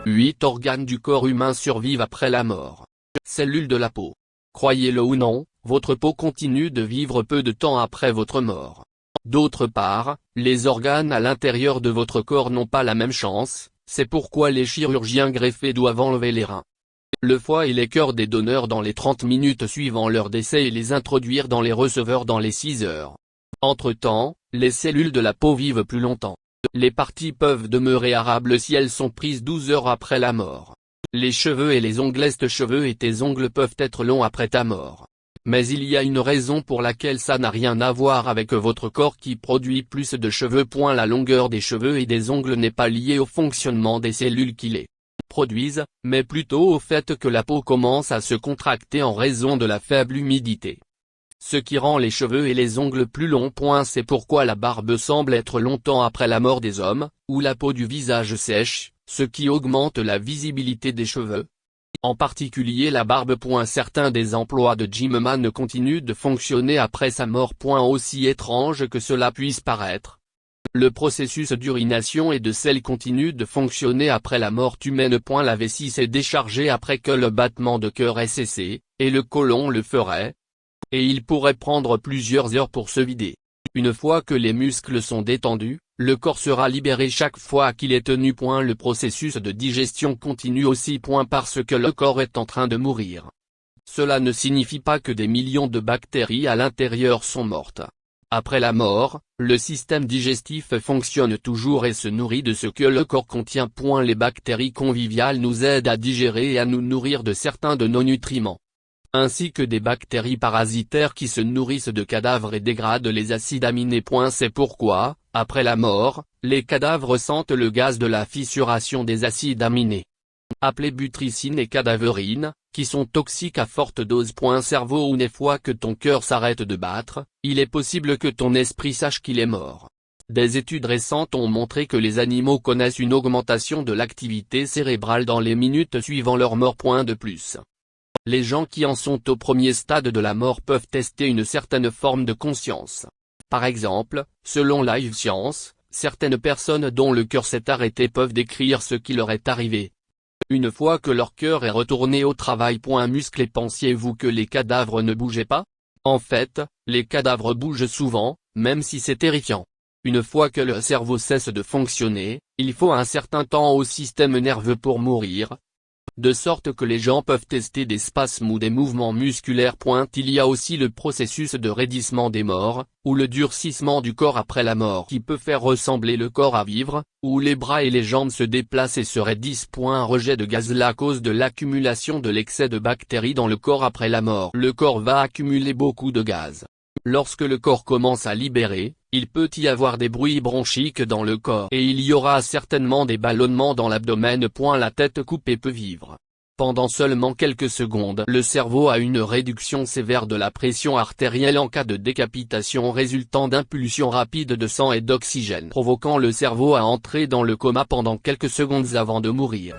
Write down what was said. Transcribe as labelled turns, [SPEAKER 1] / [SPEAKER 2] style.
[SPEAKER 1] 8 organes du corps humain survivent après la mort. Cellules de la peau. Croyez-le ou non, votre peau continue de vivre peu de temps après votre mort. D'autre part, les organes à l'intérieur de votre corps n'ont pas la même chance, c'est pourquoi les chirurgiens greffés doivent enlever les reins, le foie et les cœurs des donneurs dans les 30 minutes suivant leur décès et les introduire dans les receveurs dans les 6 heures. Entre-temps, les cellules de la peau vivent plus longtemps. Les parties peuvent demeurer arables si elles sont prises 12 heures après la mort. Les cheveux et les ongles. Tes cheveux et tes ongles peuvent être longs après ta mort. Mais il y a une raison pour laquelle ça n'a rien à voir avec votre corps qui produit plus de cheveux. La longueur des cheveux et des ongles n'est pas liée au fonctionnement des cellules qui les produisent, mais plutôt au fait que la peau commence à se contracter en raison de la faible humidité. Ce qui rend les cheveux et les ongles plus longs. C'est pourquoi la barbe semble être longtemps après la mort des hommes, ou la peau du visage sèche, ce qui augmente la visibilité des cheveux. En particulier la barbe. Certains des emplois de Jim Mann continuent de fonctionner après sa mort. Aussi étrange que cela puisse paraître, le processus d'urination et de selle continue de fonctionner après la mort humaine. La vessie s'est déchargée après que le battement de cœur ait cessé, et le côlon le ferait. Et il pourrait prendre plusieurs heures pour se vider. Une fois que les muscles sont détendus, le corps sera libéré chaque fois qu'il est tenu. Le processus de digestion continue aussi. Parce que le corps est en train de mourir. Cela ne signifie pas que des millions de bactéries à l'intérieur sont mortes. Après la mort, le système digestif fonctionne toujours et se nourrit de ce que le corps contient. Les bactéries conviviales nous aident à digérer et à nous nourrir de certains de nos nutriments, ainsi que des bactéries parasitaires qui se nourrissent de cadavres et dégradent les acides aminés. C'est pourquoi, après la mort, les cadavres sentent le gaz de la fissuration des acides aminés, appelés butricine et cadaverine, qui sont toxiques à forte dose. Cerveau. Une fois que ton cœur s'arrête de battre, il est possible que ton esprit sache qu'il est mort. Des études récentes ont montré que les animaux connaissent une augmentation de l'activité cérébrale dans les minutes suivant leur mort. De plus, les gens qui en sont au premier stade de la mort peuvent tester une certaine forme de conscience. Par exemple, selon Live Science, certaines personnes dont le cœur s'est arrêté peuvent décrire ce qui leur est arrivé une fois que leur cœur est retourné au travail. Musclé. Pensiez-vous que les cadavres ne bougeaient pas? En fait, les cadavres bougent souvent, même si c'est terrifiant. Une fois que le cerveau cesse de fonctionner, il faut un certain temps au système nerveux pour mourir, de sorte que les gens peuvent tester des spasmes ou des mouvements musculaires. Il y a aussi le processus de raidissement des morts, ou le durcissement du corps après la mort qui peut faire ressembler le corps à vivre, où les bras et les jambes se déplacent et se raidissent. Un rejet de gaz à cause de l'accumulation de l'excès de bactéries dans le corps après la mort. Le corps va accumuler beaucoup de gaz. Lorsque le corps commence à libérer, il peut y avoir des bruits bronchiques dans le corps et il y aura certainement des ballonnements dans l'abdomen. La tête coupée peut vivre pendant seulement quelques secondes. Le cerveau a une réduction sévère de la pression artérielle en cas de décapitation résultant d'impulsions rapides de sang et d'oxygène, provoquant le cerveau à entrer dans le coma pendant quelques secondes avant de mourir.